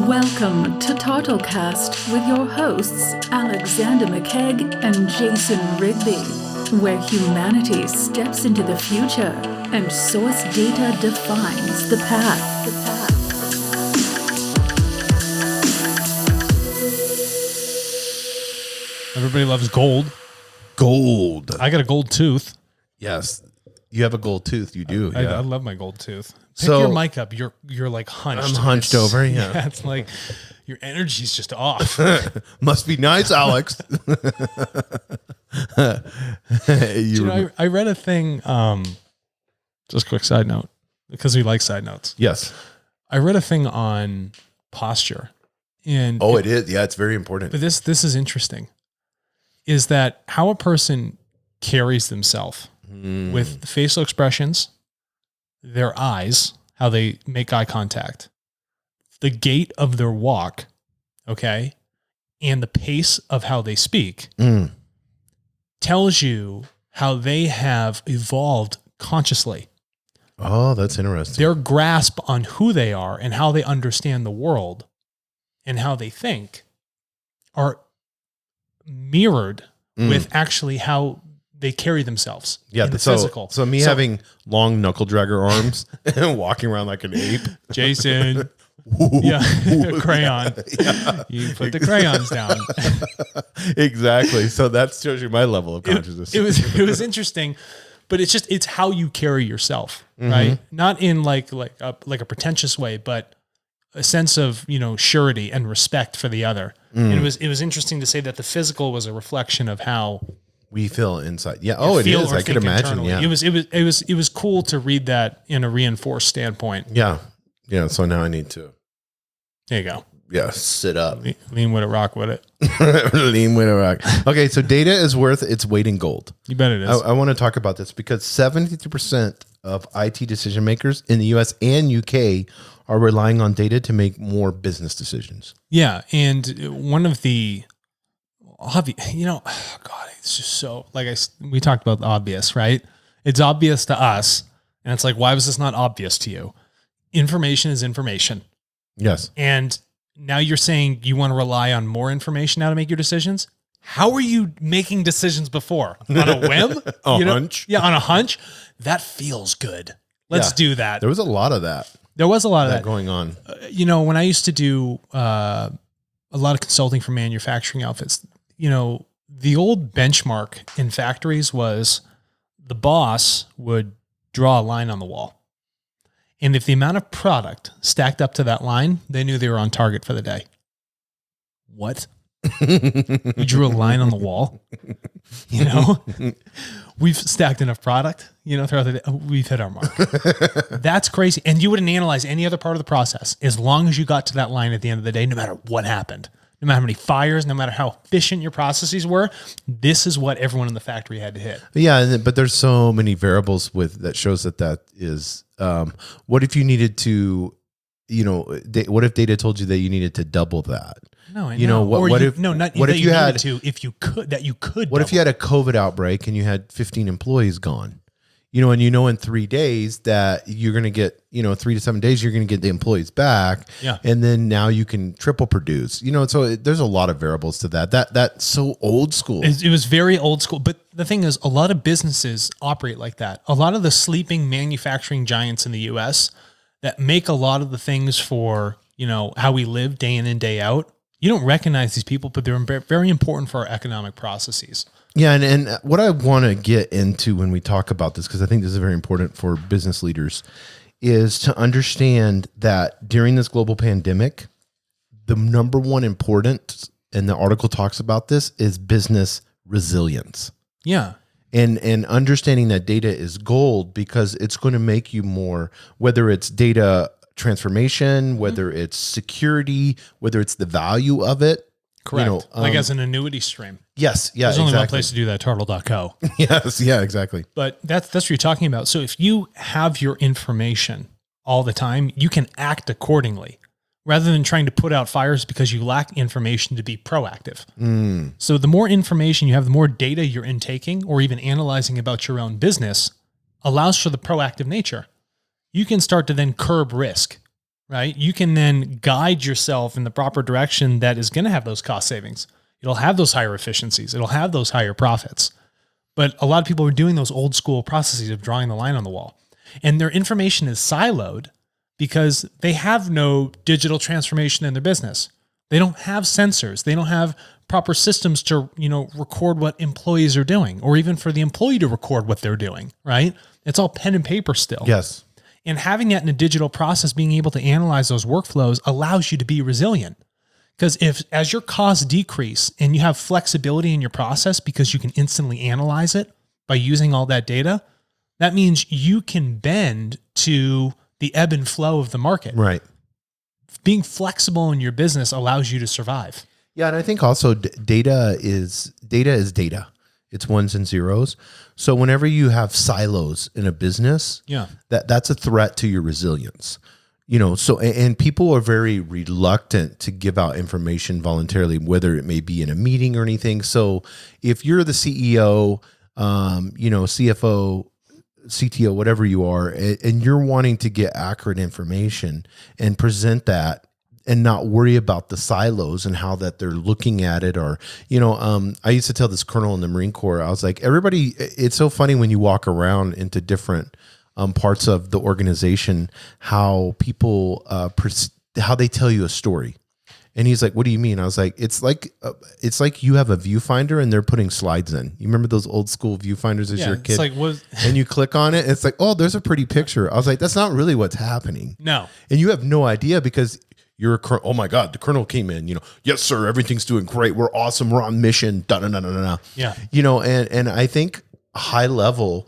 Welcome to TotalCast with your hosts Alexander McKegg and Jason Rigby, where humanity steps into the future and source data defines the path. Everybody loves gold. Gold. I got a gold tooth. Yes. You have a gold tooth. You do. I Yeah. love my gold tooth. Pick So- your mic up. You're like hunched. I'm hunched over. Yeah. It's like your energy's just off. Must be nice, Alex. I read a thing. Just a quick side note, because we like side notes. Yes. I read a thing on posture, and Oh, it is. Yeah, it's very important. but this is interesting. Is that how a person carries themselves with facial expressions, their eyes, how they make eye contact, the gait of their walk, okay, and the pace of how they speak tells you how they have evolved consciously. Oh, that's interesting. Their grasp on who they are and how they understand the world and how they think are mirrored with actually how they carry themselves in the physical. So having long knuckle dragger arms and walking around like an ape. Jason, yeah, crayon. Yeah. You put the crayons down. Exactly. So that shows you my level of consciousness. It was interesting, but it's how you carry yourself, right? Not in like a pretentious way, but a sense of, surety and respect for the other. And it was interesting to say that the physical was a reflection of how we feel inside. Yeah. Oh, it is. I could imagine. Internally. Yeah. It was cool to read that in a reinforced standpoint. Yeah. Yeah. So now I need to. There you go. Yeah. Sit up. Lean with it, rock with it. Lean with a rock. Okay. So data is worth its weight in gold. You bet it is. I want to talk about this because 72% of IT decision makers in the US and UK are relying on data to make more business decisions. Yeah. And one of the obvious, God, it's just so we talked about the obvious, right? It's obvious to us. And it's like, why was this not obvious to you? Information is information. Yes. And now you're saying you want to rely on more information now to make your decisions? How were you making decisions before? On a whim? Hunch? Yeah, on a hunch. That feels good. Let's do that. There was a lot of that. There was a lot of that going on. When I used to do a lot of consulting for manufacturing outfits, the old benchmark in factories was the boss would draw a line on the wall. And if the amount of product stacked up to that line, they knew they were on target for the day. What? We drew a line on the wall. We've stacked enough product, throughout the day. We've hit our mark. That's crazy. And you wouldn't analyze any other part of the process as long as you got to that line at the end of the day, no matter what happened, no matter how many fires, no matter how efficient your processes were. This is what everyone in the factory had to hit. Yeah. But there's so many variables that shows that is, what if you needed to, what if data told you that you needed to double that? No, I know. What if you had a COVID outbreak and you had 15 employees gone, and in 3 days that you're going to get, 3 to 7 days, you're going to get the employees back. Yeah. And then now you can triple produce, so there's a lot of variables to that. That's so old school. It was very old school. But the thing is, a lot of businesses operate like that. A lot of the sleeping manufacturing giants in the US that make a lot of the things for, how we live day in and day out. You don't recognize these people, but they're very important for our economic processes. Yeah. And what I want to get into when we talk about this, because I think this is very important for business leaders, is to understand that during this global pandemic, the number one important, and the article talks about this, is business resilience. Yeah. And understanding that data is gold because it's going to make you more, whether it's data transformation, whether it's security, whether it's the value of it. Correct. Like as an annuity stream. Yes. Yeah. There's only one place to do that, turtle.co. Yes. Yeah, exactly. But that's what you're talking about. So if you have your information all the time, you can act accordingly rather than trying to put out fires because you lack information to be proactive. So the more information you have, the more data you're intaking or even analyzing about your own business allows for the proactive nature. you can start to then curb risk, right? You can then guide yourself in the proper direction that is going to have those cost savings. It'll have those higher efficiencies. It'll have those higher profits. But a lot of people are doing those old school processes of drawing the line on the wall, and their information is siloed because they have no digital transformation in their business. They don't have sensors. They don't have proper systems to, record what employees are doing, or even for the employee to record what they're doing, right? It's all pen and paper still. Yes. And having that in a digital process, being able to analyze those workflows allows you to be resilient. Because as your costs decrease and you have flexibility in your process because you can instantly analyze it by using all that data, that means you can bend to the ebb and flow of the market. Right. Being flexible in your business allows you to survive. Yeah, and I think also data is data. It's ones and zeros. So whenever you have silos in a business, that's a threat to your resilience. So, and people are very reluctant to give out information voluntarily, whether it may be in a meeting or anything. So if you're the CEO, CFO, CTO, whatever you are, and you're wanting to get accurate information and present that and not worry about the silos and how that they're looking at it, or, I used to tell this colonel in the Marine Corps, I was like, everybody, it's so funny when you walk around into different parts of the organization, how people, how they tell you a story. And he's like, what do you mean? I was like, it's like you have a viewfinder and they're putting slides in. You remember those old school viewfinders as your kid? It's like, and you click on it. It's like, oh, there's a pretty picture. I was like, that's not really what's happening. No. And you have no idea because you're oh my God, the colonel came in, yes, sir. Everything's doing great. We're awesome. We're on mission. Yeah. And I think high level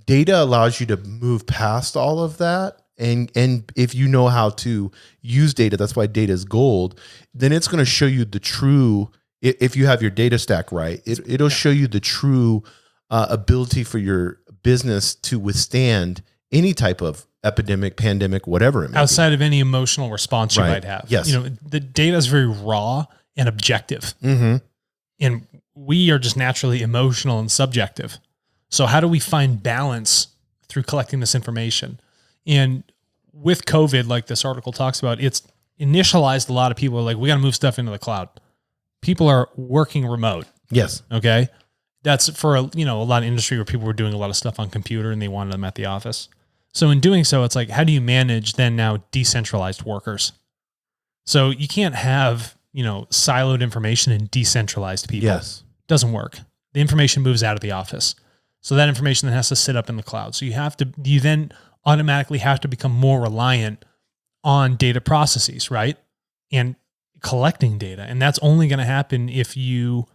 data allows you to move past all of that. And if you know how to use data, that's why data is gold, then it's going to show you the true, if you have your data stack right, it'll show you the true ability for your business to withstand any type of epidemic, pandemic, whatever it may outside of any emotional response you might have. Yes. The data is very raw and objective. Mm-hmm. And we are just naturally emotional and subjective. So how do we find balance through collecting this information? And with COVID, like this article talks about, it's initialized a lot of people like, we got to move stuff into the cloud. People are working remote. Yes. Okay. That's for, a lot of industry where people were doing a lot of stuff on computer and they wanted them at the office. So in doing so, it's like, how do you manage then now decentralized workers? So you can't have, siloed information and decentralized people. Yes. Doesn't work. The information moves out of the office. So that information then has to sit up in the cloud. So you then automatically have to become more reliant on data processes, right? And collecting data. And that's only going to happen if you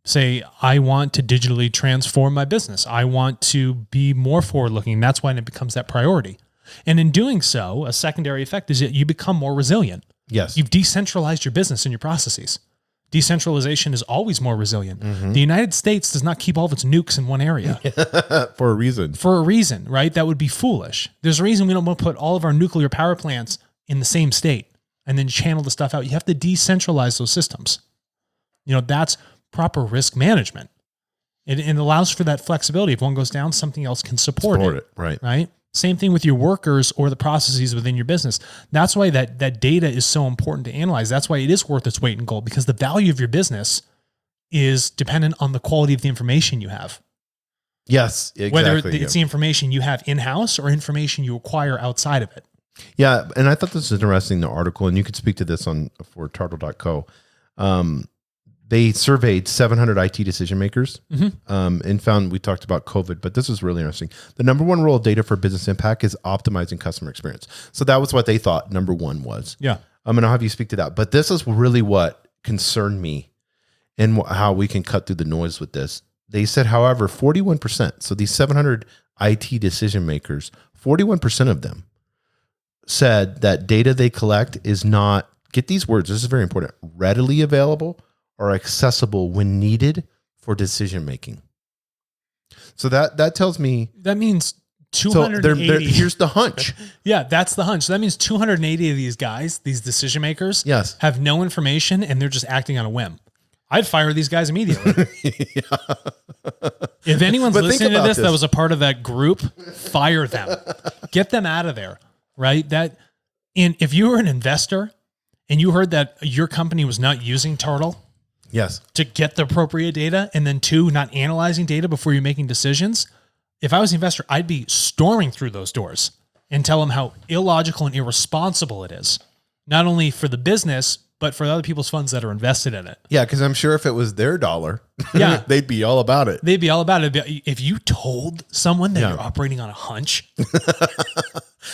say, I want to digitally transform my business. I want to be more forward-looking. That's when it becomes that priority. And in doing so, a secondary effect is that you become more resilient. Yes. You've decentralized your business and your processes. Decentralization is always more resilient. Mm-hmm. The United States does not keep all of its nukes in one area. For a reason. For a reason, right? That would be foolish. There's a reason we don't want to put all of our nuclear power plants in the same state and then channel the stuff out. You have to decentralize those systems. That's proper risk management. It allows for that flexibility. If one goes down, something else can support it. Right. Right? Same thing with your workers or the processes within your business. That's why that data is so important to analyze. That's why it is worth its weight in gold, because the value of your business is dependent on the quality of the information you have. Yes, exactly. Whether it's the information you have in-house or information you acquire outside of it. Yeah, and I thought this was interesting, the article, and you could speak to this for Tartle.co. They surveyed 700 IT decision makers and found, we talked about COVID, but this was really interesting. The number one role of data for business impact is optimizing customer experience. So that was what they thought number one was. Yeah. I'm going to have you speak to that. But this is really what concerned me and how we can cut through the noise with this. They said, however, 41%, so these 700 IT decision makers, 41% of them said that data they collect is not, get these words, this is very important, readily available or accessible when needed for decision making. So that tells me that means 280. So here's the hunch. Yeah, that's the hunch. So that means 280 of these guys, these decision makers, yes, have no information and they're just acting on a whim. I'd fire these guys immediately. If anyone's listening to this that was a part of that group, fire them. Get them out of there, right? And if you were an investor and you heard that your company was not using Turtle to get the appropriate data, and then 2, not analyzing data before you're making decisions, if I was an investor, I'd be storming through those doors and tell them how illogical and irresponsible it is, not only for the business, but for other people's funds that are invested in it. Yeah, because I'm sure if it was their dollar, yeah, they'd be all about it. They'd be all about it. If you told someone that you're operating on a hunch,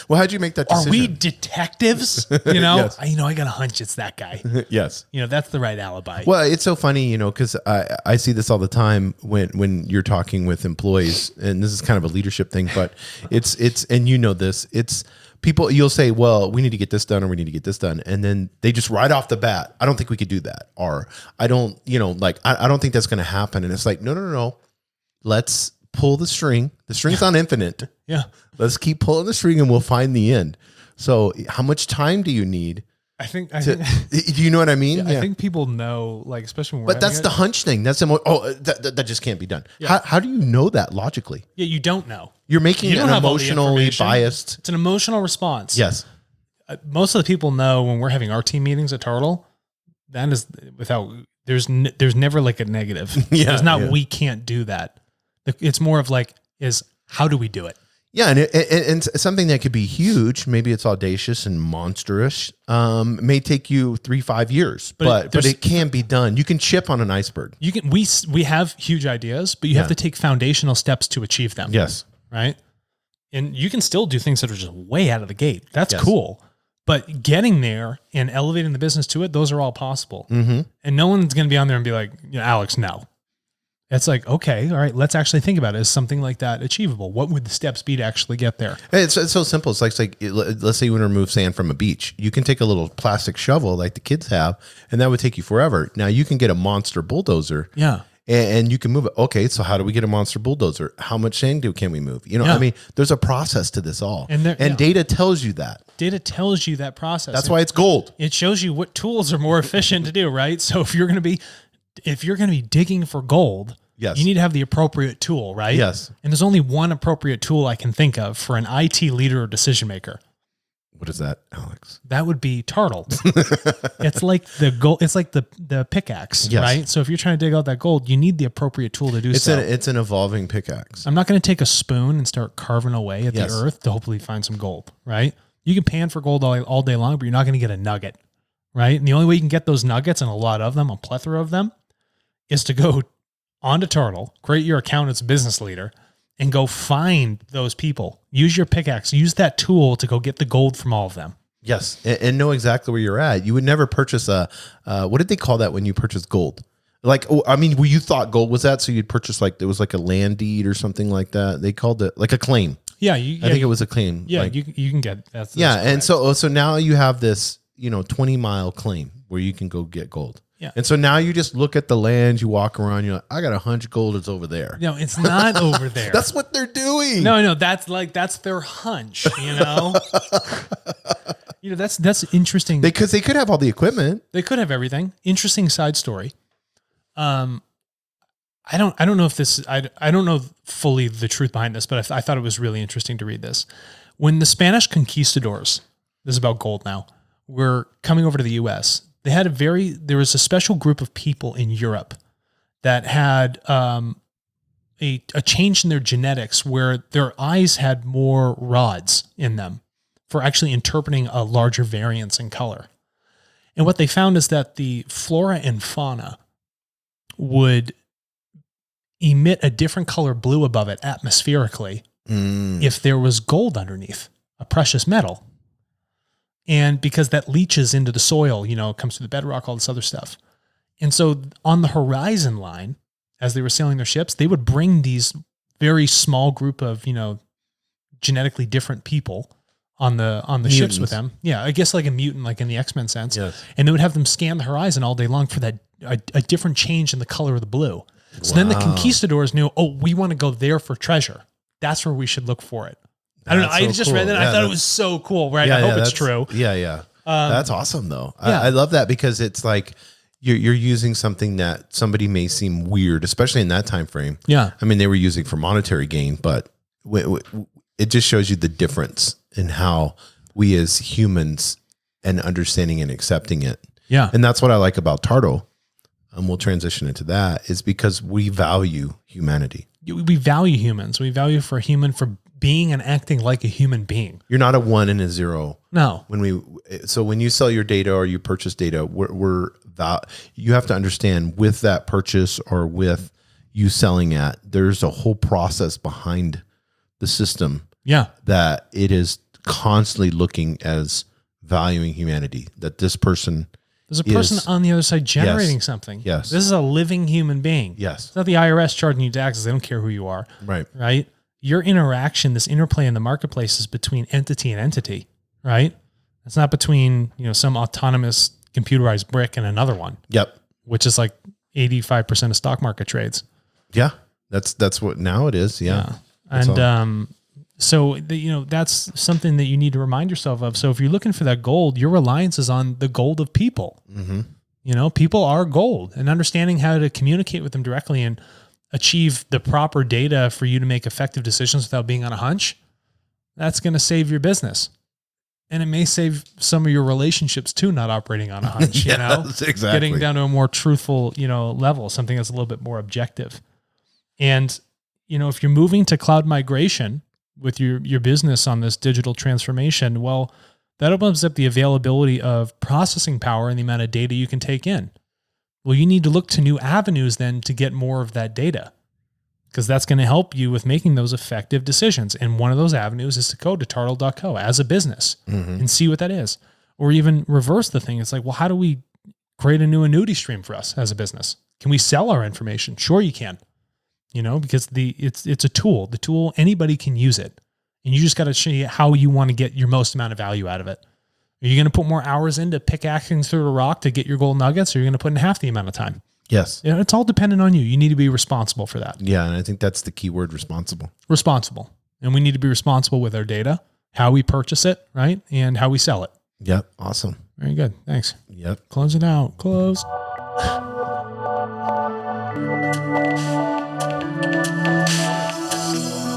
well, how'd you make that decision? Are we detectives? You know, Yes. I got a hunch it's that guy. Yes. You know, that's the right alibi. Well, it's so funny, you know, because I see this all the time when you're talking with employees, and this is kind of a leadership thing, but it's and you know this, it's people, you'll say, well, we need to get this done or we need to get this done. And then they just right off the bat, I don't think we could do that. Or I don't, you know, like, I don't think that's going to happen. And it's like, no. Let's pull the string. The string's not infinite. Yeah. Let's keep pulling the string and we'll find the end. So how much time do you need? I think do you know what I mean? Yeah. I think people know, like, especially when we're but that's the hunch thing. That's that just can't be done. Yeah. How do you know that logically? Yeah, you don't know. You're making an emotionally biased. It's an emotional response. Yes. Most of the people know when we're having our team meetings at Turtle, that is there's never like a negative. Yeah, there's not, we can't do that. It's more of like, how do we do it? Yeah, and something that could be huge, maybe it's audacious and monstrous, may take you 3-5 years, but it can be done. You can chip on an iceberg. You can. We have huge ideas, but you have to take foundational steps to achieve them. Yes, right. And you can still do things that are just way out of the gate. That's cool, but getting there and elevating the business to it, those are all possible. Mm-hmm. And no one's going to be on there and be like, Alex, no. It's like, okay, all right, let's actually think about it. Is something like that achievable? What would the steps be to actually get there? It's so simple. It's like let's say you want to remove sand from a beach. You can take a little plastic shovel like the kids have, and that would take you forever. Now you can get a monster bulldozer. Yeah. And you can move it. Okay, so how do we get a monster bulldozer? How much sand can we move? You know, I mean, there's a process to this all. And data tells you that. Data tells you that process. That's why it's gold. It shows you what tools are more efficient to do, right? So if you're going to be digging for gold, yes, you need to have the appropriate tool, right? Yes. And there's only one appropriate tool I can think of for an IT leader or decision maker. What is that, Alex? That would be Turtle. It's like the gold. It's like the pickaxe, right? So if you're trying to dig out that gold, you need the appropriate tool to do so. It's an evolving pickaxe. I'm not going to take a spoon and start carving away at the earth to hopefully find some gold, right? You can pan for gold all day long, but you're not going to get a nugget, right? And the only way you can get those nuggets, and a lot of them, a plethora of them, is to go onto Turtle, create your account as a business leader, and go find those people. Use your pickaxe. Use that tool to go get the gold from all of them. Yes, and know exactly where you're at. You would never purchase what did they call that when you purchase gold? Like, I mean, you thought gold was that, so you'd purchase like, there was like a land deed or something like that. They called it like a claim. Yeah. I think it was a claim. Yeah, like, you can get that. Yeah, and so now you have this, 20-mile claim where you can go get gold. Yeah. And so now you just look at the land, you walk around, you're like, I got a hunch gold is over there. No, it's not over there. That's what they're doing. No, that's their hunch, that's interesting. Because they could have all the equipment. They could have everything. Interesting side story. I don't know if this, I don't know fully the truth behind this, but I thought it was really interesting to read this. When the Spanish conquistadors, this is about gold now, were coming over to the US, there was a special group of people in Europe that had a change in their genetics where their eyes had more rods in them for actually interpreting a larger variance in color. And what they found is that the flora and fauna would emit a different color blue above it atmospherically if there was gold underneath, a precious metal. And because that leaches into the soil, it comes through the bedrock, all this other stuff. And so on the horizon line, as they were sailing their ships, they would bring these very small group of, genetically different people on the ships with them. Yeah, I guess like a mutant, like in the X-Men sense. Yes. And they would have them scan the horizon all day long for that a different change in the color of the blue. So then the conquistadors knew, we want to go there for treasure. That's where we should look for it. I don't know. I just read that. I thought it was so cool. Right. I hope it's true. Yeah. That's awesome though. I love that because it's like, you're using something that somebody may seem weird, especially in that time frame. Yeah. I mean, they were using for monetary gain, but it just shows you the difference in how we as humans and understanding and accepting it. Yeah. And that's what I like about Tartle. And we'll transition into that, is because we value humanity. We value humans. We value for a human for being and acting like a human being. You're not a 1 and a 0. No. So when you sell your data or you purchase data, you have to understand with that purchase or with you selling at, there's a whole process behind the system. Yeah. That it is constantly looking as valuing humanity, that this person, there's a person on the other side generating something. Yes. This is a living human being. Yes. It's not the IRS charging you taxes. They don't care who you are. Right. Right. Your interaction, this interplay in the marketplace is between entity and entity, right? It's not between, some autonomous computerized brick and another one. Yep. Which is like 85% of stock market trades. Yeah. That's what now it is. Yeah. And, so that's something that you need to remind yourself of. So if you're looking for that gold, your reliance is on the gold of people. Mm-hmm. People are gold, and understanding how to communicate with them directly and achieve the proper data for you to make effective decisions without being on a hunch, that's going to save your business. And it may save some of your relationships too, not operating on a hunch, Exactly. Getting down to a more truthful, level, something that's a little bit more objective. And, if you're moving to cloud migration with your business on this digital transformation, well, that opens up the availability of processing power and the amount of data you can take in. Well, you need to look to new avenues then to get more of that data, because that's going to help you with making those effective decisions. And one of those avenues is to go to tartle.co as a business and see what that is. Or even reverse the thing. It's like, well, how do we create a new annuity stream for us as a business? Can we sell our information? Sure, you can. Because it's a tool. The tool, anybody can use it. And you just got to show you how you want to get your most amount of value out of it. Are you going to put more hours into pickaxing through a rock to get your gold nuggets, or are you going to put in half the amount of time? Yes. It's all dependent on you. You need to be responsible for that. Yeah. And I think that's the key word, responsible. Responsible. And we need to be responsible with our data, how we purchase it, right? And how we sell it. Yep. Awesome. Very good. Thanks. Yep. Close it out. Close.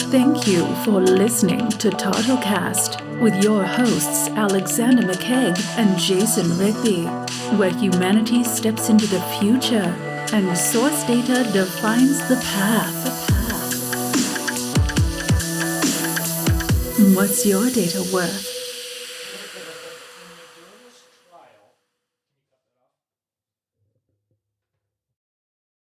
Thank you for listening to TartleCast with your hosts Alexander McKegg and Jason Rigby, where humanity steps into the future and source data defines the path. What's your data worth?